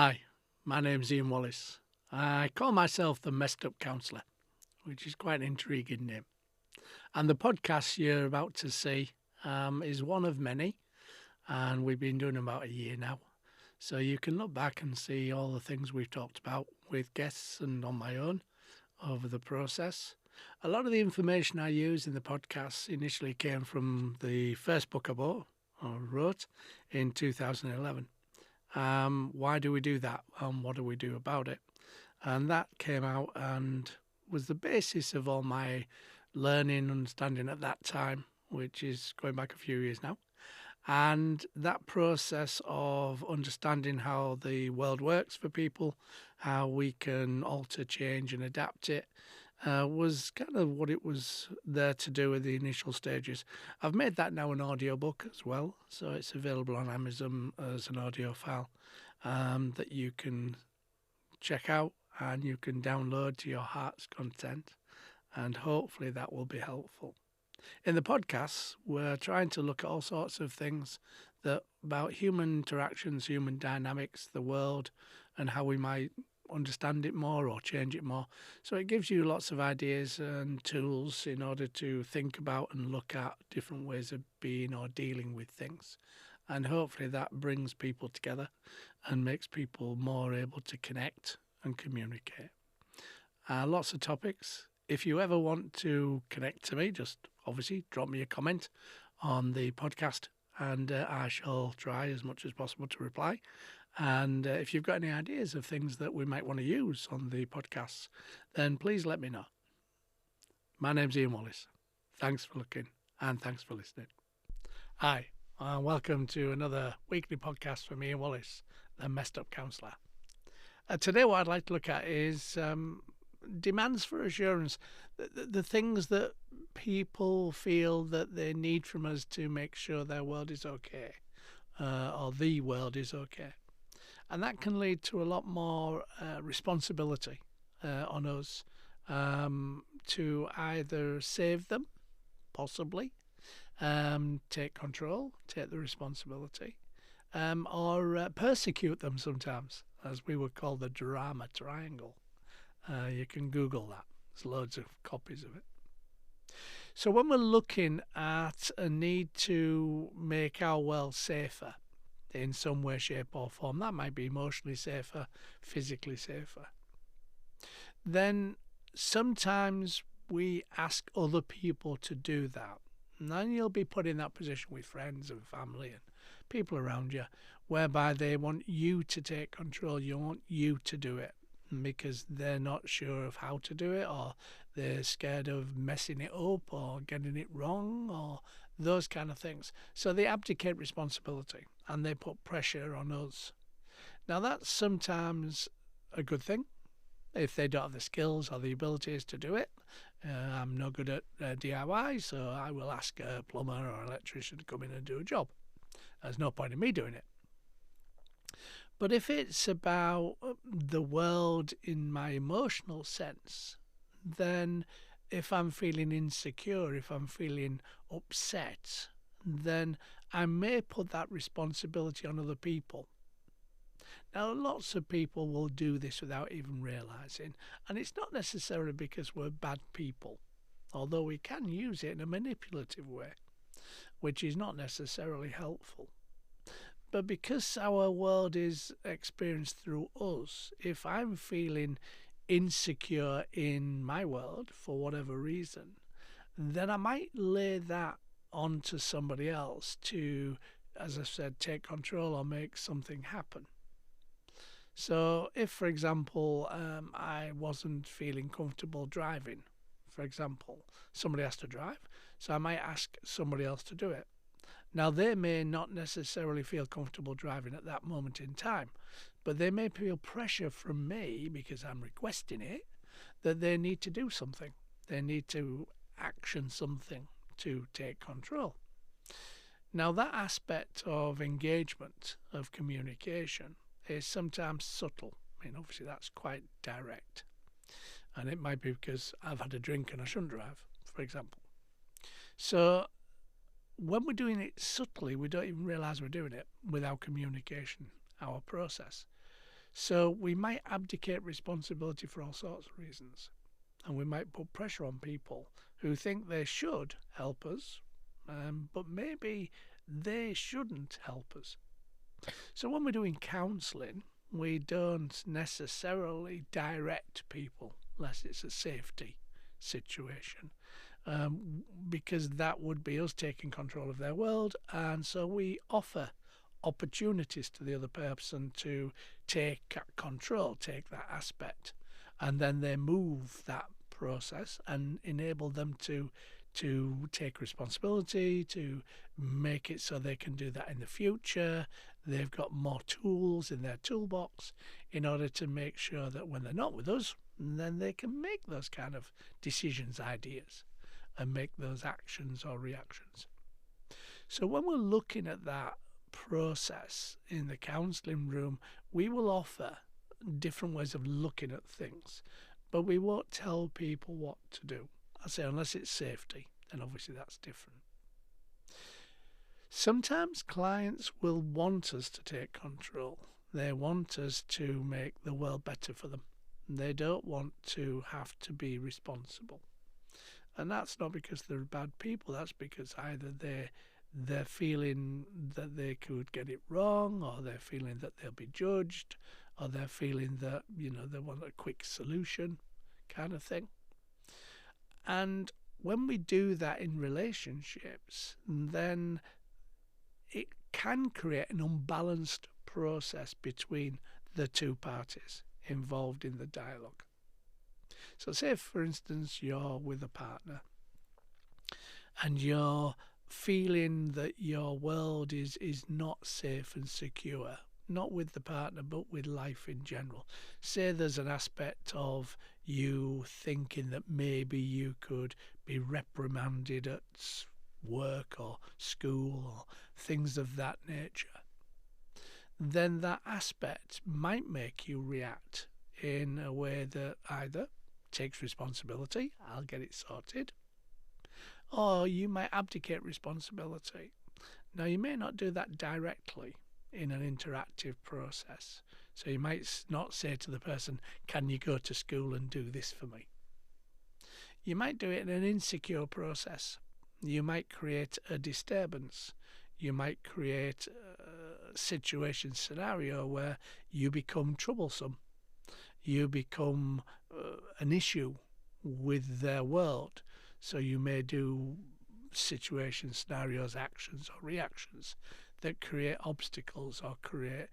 Hi, my name's Ian Wallace. I call myself the Messed Up Counsellor, which is quite an intriguing name. And the podcast you're about to see is one of many, and we've been doing about a year now. So you can look back and see all the things we've talked about with guests and on my own over the process. A lot of the information I use in the podcast initially came from the first book I wrote in 2011. Why do we do that? What do we do about it? And that came out and was the basis of all my learning, understanding at that time, which is going back a few years now. And that process of understanding how the world works for people, how we can alter, change, and adapt it, was kind of what it was there to do with the initial stages. I've made that now an audiobook as well, so it's available on Amazon as an audio file that you can check out and you can download to your heart's content, and hopefully that will be helpful. In the podcasts, we're trying to look at all sorts of things about human interactions, human dynamics, the world, and how we might understand it more or change it more. So it gives you lots of ideas and tools in order to think about and look at different ways of being or dealing with things. And hopefully that brings people together and makes people more able to connect and communicate. Lots of topics. If you ever want to connect to me, just obviously drop me a comment on the podcast and I shall try as much as possible to reply. And if you've got any ideas of things that we might want to use on the podcasts, then please let me know. My name's Ian Wallace. Thanks for looking and thanks for listening. Hi, and welcome to another weekly podcast from Ian Wallace, the Messed Up Counsellor. Today what I'd like to look at is demands for assurance, the things that people feel that they need from us to make sure their world is okay, or the world is okay. And that can lead to a lot more responsibility on us to either save them, possibly, take control, take the responsibility, or persecute them sometimes, as we would call the drama triangle. You can Google that. There's loads of copies of it. So when we're looking at a need to make our world safer in some way, shape or form, that might be emotionally safer, physically safer, then sometimes we ask other people to do that. And then you'll be put in that position with friends and family and people around you, whereby they want you to take control, you want you to do it, because they're not sure of how to do it, or they're scared of messing it up or getting it wrong or those kind of things. So they abdicate responsibility and they put pressure on us. Now that's sometimes a good thing if they don't have the skills or the abilities to do it. I'm no good at DIY, so I will ask a plumber or electrician to come in and do a job. There's no point in me doing it. But if it's about the world in my emotional sense, then if I'm feeling insecure, if I'm feeling upset, then I may put that responsibility on other people. Now, lots of people will do this without even realising, and it's not necessarily because we're bad people, although we can use it in a manipulative way, which is not necessarily helpful. But because our world is experienced through us, if I'm feeling insecure in my world for whatever reason, then I might lay that onto somebody else to, as I said, take control or make something happen. So if, for example, I wasn't feeling comfortable driving, for example, somebody has to drive, so I might ask somebody else to do it. Now, they may not necessarily feel comfortable driving at that moment in time, but they may feel pressure from me, because I'm requesting it, that they need to do something. They need to action something to take control. Now, that aspect of engagement, of communication, is sometimes subtle. I mean, obviously, that's quite direct. And it might be because I've had a drink and I shouldn't drive, for example. So when we're doing it subtly, we don't even realise we're doing it with our communication, our process. So we might abdicate responsibility for all sorts of reasons. And we might put pressure on people who think they should help us, but maybe they shouldn't help us. So when we're doing counselling, we don't necessarily direct people unless it's a safety situation, because that would be us taking control of their world. And so we offer opportunities to the other person to take control, take that aspect, and then they move that process and enable them to take responsibility, to make it so they can do that in the future. They've got more tools in their toolbox in order to make sure that when they're not with us, then they can make those kind of decisions, ideas, and make those actions or reactions. So when we're looking at that process in the counselling room, we will offer different ways of looking at things, but we won't tell people what to do. I say unless it's safety, and obviously that's different. Sometimes clients will want us to take control. They want us to make the world better for them. They don't want to have to be responsible. And that's not because they're bad people. That's because either they're feeling that they could get it wrong, or they're feeling that they'll be judged, or they're feeling that, they want a quick solution kind of thing. And when we do that in relationships, then it can create an unbalanced process between the two parties involved in the dialogue. So say, for instance, you're with a partner and you're feeling that your world is not safe and secure, not with the partner, but with life in general. Say there's an aspect of you thinking that maybe you could be reprimanded at work or school or things of that nature. Then that aspect might make you react in a way that either takes responsibility, I'll get it sorted, or you might abdicate responsibility. Now, you may not do that directly in an interactive process. So you might not say to the person, can you go to school and do this for me? You might do it in an insecure process. You might create a disturbance. You might create a situation, scenario where you become troublesome. You become an issue with their world. So you may do situations, scenarios, actions or reactions that create obstacles or create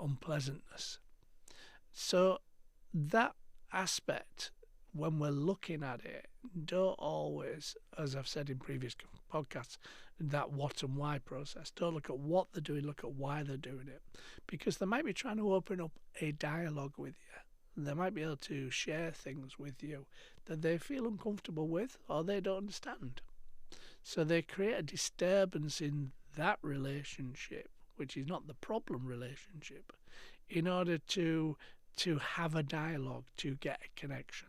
unpleasantness. So that aspect, when we're looking at it, don't always, as I've said in previous podcasts, that what and why process. Don't look at what they're doing, look at why they're doing it. Because they might be trying to open up a dialogue with you. They might be able to share things with you that they feel uncomfortable with or they don't understand. So they create a disturbance in that relationship, which is not the problem relationship, in order to have a dialogue, to get a connection.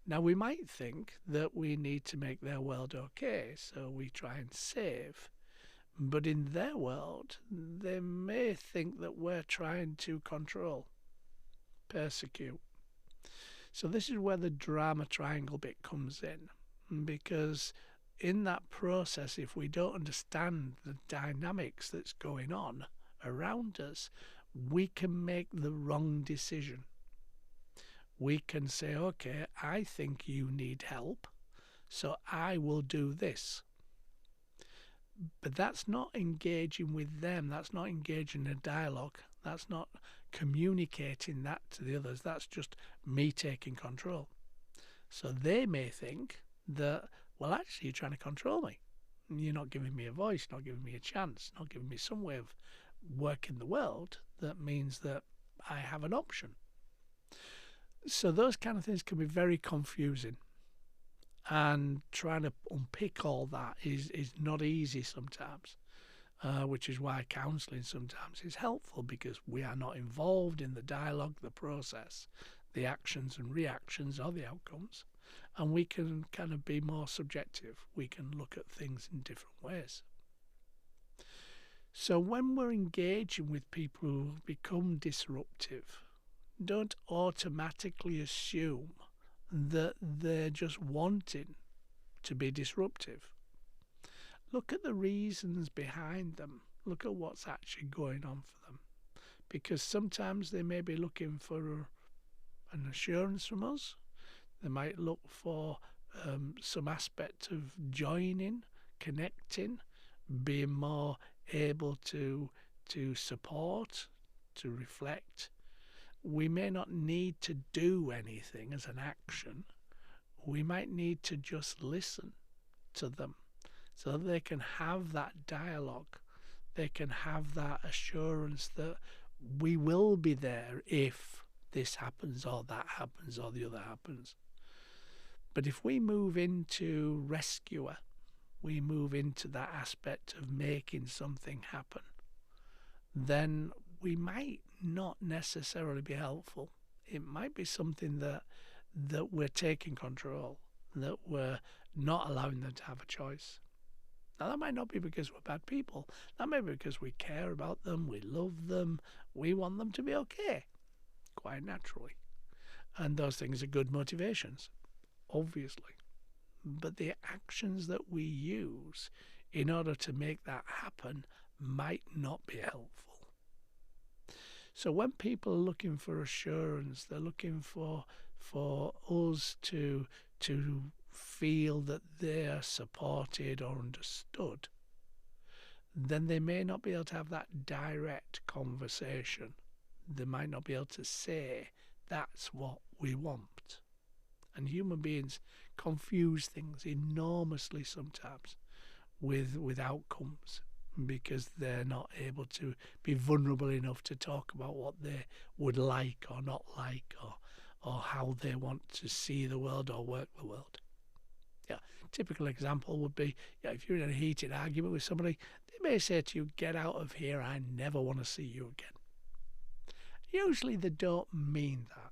Now, we might think that we need to make their world okay, so we try and save. But in their world, they may think that we're trying to control, persecute. So this is where the drama triangle bit comes in, because in that process, if we don't understand the dynamics that's going on around us, we can make the wrong decision. We can say, okay, I think you need help, so I will do this. But that's not engaging with them. That's not engaging in a dialogue. That's not communicating that to the others. That's just me taking control. So they may think that, well, actually, you're trying to control me. You're not giving me a voice, not giving me a chance, not giving me some way of working the world that means that I have an option. So those kind of things can be very confusing. And trying to unpick all that is not easy sometimes, which is why counselling sometimes is helpful, because we are not involved in the dialogue, the process, the actions and reactions or the outcomes. And we can kind of be more subjective. We can look at things in different ways. So when we're engaging with people who become disruptive, don't automatically assume that they're just wanting to be disruptive. Look at the reasons behind them. Look at what's actually going on for them. Because sometimes they may be looking for an assurance from us. They might look for some aspect of joining, connecting, being more able to support, to reflect. We may not need to do anything as an action. We might need to just listen to them so that they can have that dialogue. They can have that assurance that we will be there if this happens or that happens or the other happens. But if we move into rescuer, we move into that aspect of making something happen, then we might not necessarily be helpful. It might be something that we're taking control, that we're not allowing them to have a choice. Now, that might not be because we're bad people. That may be because we care about them, we love them, we want them to be okay, quite naturally. And those things are good motivations, obviously. But the actions that we use in order to make that happen might not be helpful. So when people are looking for assurance, they're looking for us to feel that they're supported or understood, then they may not be able to have that direct conversation. They might not be able to say, that's what we want. And human beings confuse things enormously sometimes with outcomes because they're not able to be vulnerable enough to talk about what they would like or not like or how they want to see the world or work the world. Yeah, typical example would be, if you're in a heated argument with somebody, they may say to you, get out of here, I never want to see you again. Usually they don't mean that.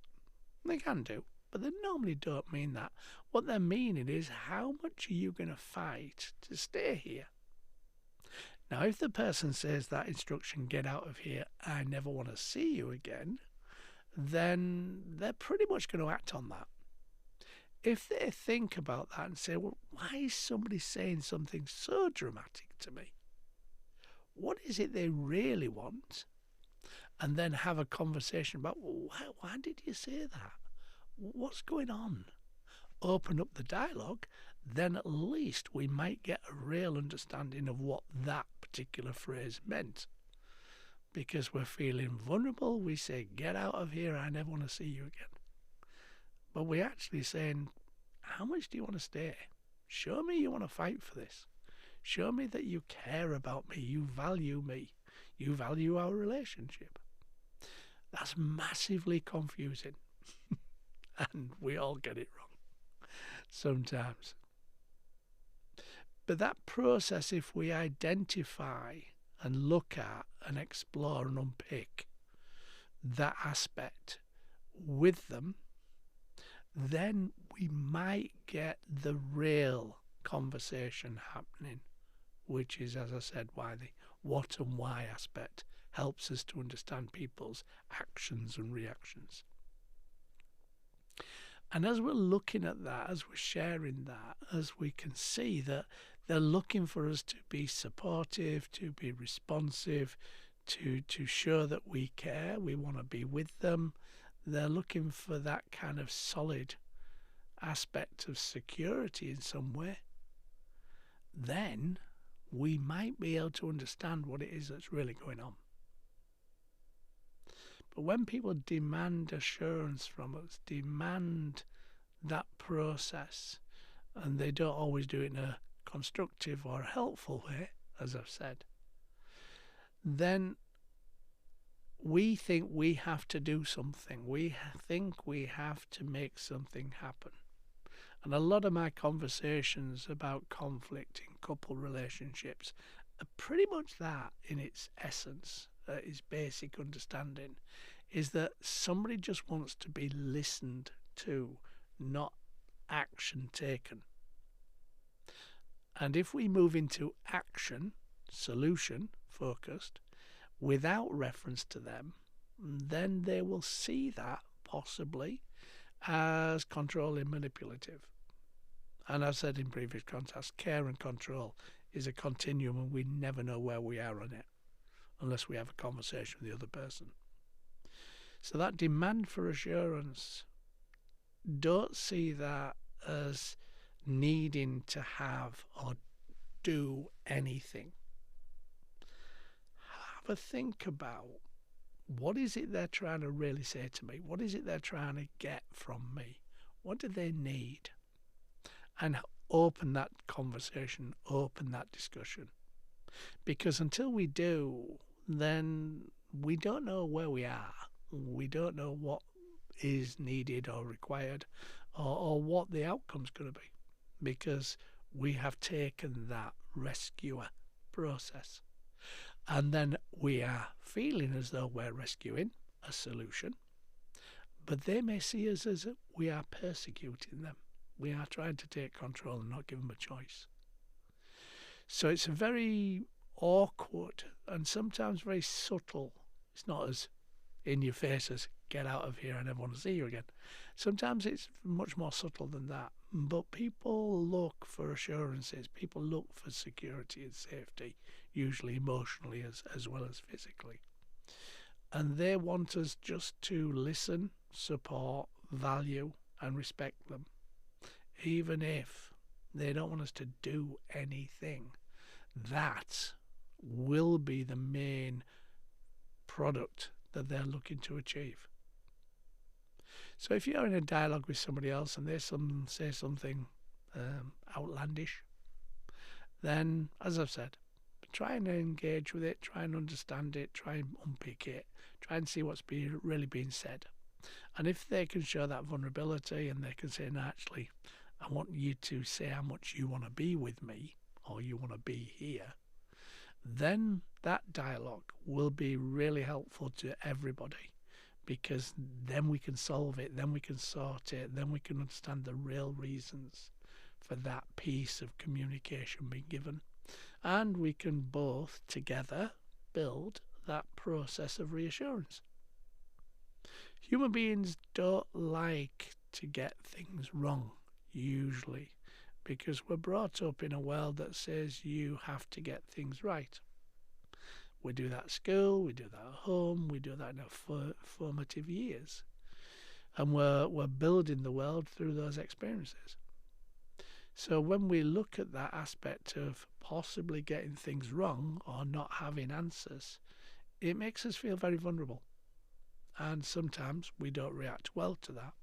They can do, but they normally don't mean that. What they're meaning is, how much are you going to fight to stay here? Now, if the person says that instruction, get out of here, I never want to see you again, then they're pretty much going to act on that. If they think about that and say, well, why is somebody saying something so dramatic to me? What is it they really want? And then have a conversation about, well, why did you say that? What's going on? Open up the dialogue, then at least we might get a real understanding of what that particular phrase meant. Because we're feeling vulnerable, we say, get out of here, I never want to see you again. But we're actually saying, how much do you want to stay? Show me you want to fight for this. Show me that you care about me, you value our relationship. That's massively confusing. And we all get it wrong sometimes. But that process, if we identify and look at and explore and unpick that aspect with them, then we might get the real conversation happening, which is, as I said, why the what and why aspect helps us to understand people's actions and reactions. And as we're looking at that, as we're sharing that, as we can see that they're looking for us to be supportive, to be responsive, to show that we care, we want to be with them. They're looking for that kind of solid aspect of security in some way. Then we might be able to understand what it is that's really going on. But when people demand assurance from us, demand that process, and they don't always do it in a constructive or helpful way, as I've said, then we think we have to do something. We think we have to make something happen. And a lot of my conversations about conflict in couple relationships are pretty much that in its essence, its basic understanding, is that somebody just wants to be listened to, not action taken. And if we move into action, solution, focused without reference to them, then they will see that possibly as controlling, manipulative. And I've said in previous contexts, care and control is a continuum, and we never know where we are on it unless we have a conversation with the other person. So that demand for assurance, don't see that as needing to have or do anything. Have a think about, what is it they're trying to really say to me? What is it they're trying to get from me? What do they need? And open that conversation, open that discussion. Because until we do, then we don't know where we are. We don't know what is needed or required, or what the outcome's going to be, because we have taken that rescuer process. And then we are feeling as though we're rescuing a solution, but they may see us as we are persecuting them. We are trying to take control and not give them a choice. So it's a very awkward and sometimes very subtle. It's not as in your face as get out of here, I never want to see you again. Sometimes it's much more subtle than that. But people look for assurances. People look for security and safety, usually emotionally as well as physically. And they want us just to listen, support, value, and respect them, even if they don't want us to do anything. That will be the main product that they're looking to achieve. So if you're in a dialogue with somebody else and they say something outlandish, then, as I've said, try and engage with it, try and understand it, try and unpick it, try and see what's really being said. And if they can show that vulnerability and they can say, no, actually, I want you to say how much you want to be with me or you want to be here, then that dialogue will be really helpful to everybody, because then we can solve it, then we can sort it, then we can understand the real reasons for that piece of communication being given. And we can both together build that process of reassurance. Human beings don't like to get things wrong, usually, because we're brought up in a world that says you have to get things right. We do that at school, we do that at home, we do that in our formative years. And we're building the world through those experiences. So when we look at that aspect of possibly getting things wrong or not having answers, it makes us feel very vulnerable. And sometimes we don't react well to that.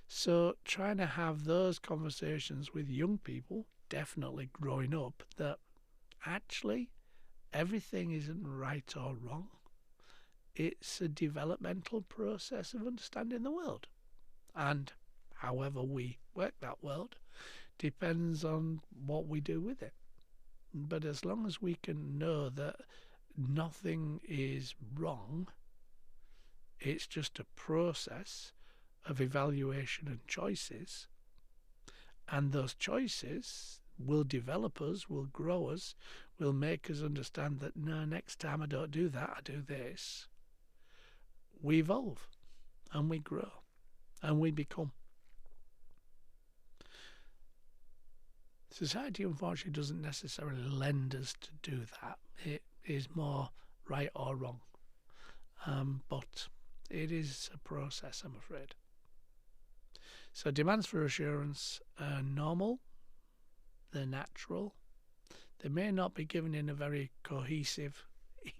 So trying to have those conversations with young people, definitely growing up, that actually everything isn't right or wrong. It's a developmental process of understanding the world. And however we work that world depends on what we do with it. But as long as we can know that nothing is wrong, it's just a process of evaluation and choices, and those choices will develop us, will grow us, will make us understand that, no, next time I don't do that, I do this. We evolve and we grow and we become. Society, unfortunately, doesn't necessarily lend us to do that. It is more right or wrong. But it is a process, I'm afraid. So demands for assurance are normal, they're natural. They may not be given in a very cohesive,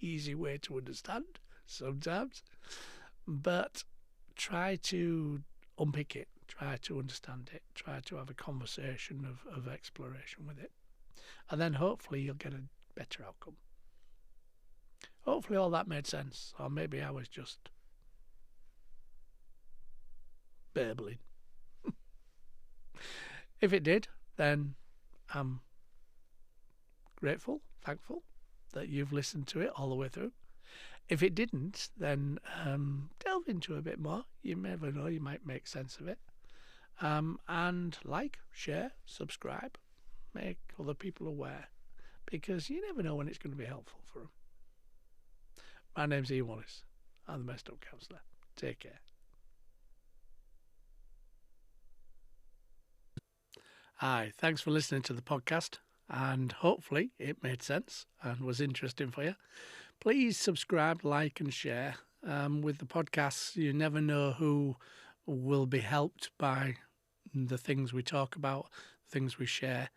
easy way to understand sometimes, but try to unpick it, try to understand it, try to have a conversation of exploration with it, and then hopefully you'll get a better outcome. Hopefully all that made sense, or maybe I was just babbling. If it did, then I'm grateful, thankful that you've listened to it all the way through. If it didn't, then delve into it a bit more. You never know, you might make sense of it. And like, share, subscribe, make other people aware. because you never know when it's going to be helpful for them. My name's Ian Wallace. I'm the Messed Up Counsellor. Take care. Hi, thanks for listening to the podcast, and hopefully it made sense and was interesting for you. Please subscribe, like, and share. With the podcasts, you never know who will be helped by the things we talk about, things we share.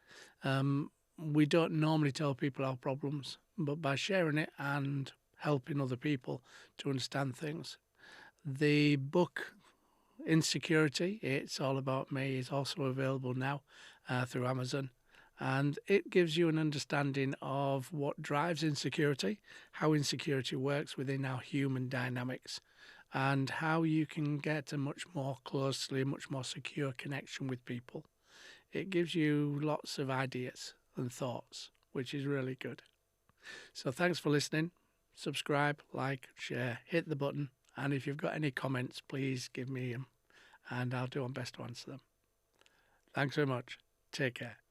We don't normally tell people our problems, but by sharing it and helping other people to understand things. The book Insecurity, It's All About Me, is also available now through Amazon. And it gives you an understanding of what drives insecurity, how insecurity works within our human dynamics, and how you can get a much more secure connection with people. It gives you lots of ideas and thoughts, which is really good. So thanks for listening. Subscribe, like, share, hit the button. And if you've got any comments, please give me them and I'll do my best to answer them. Thanks very much. Take care.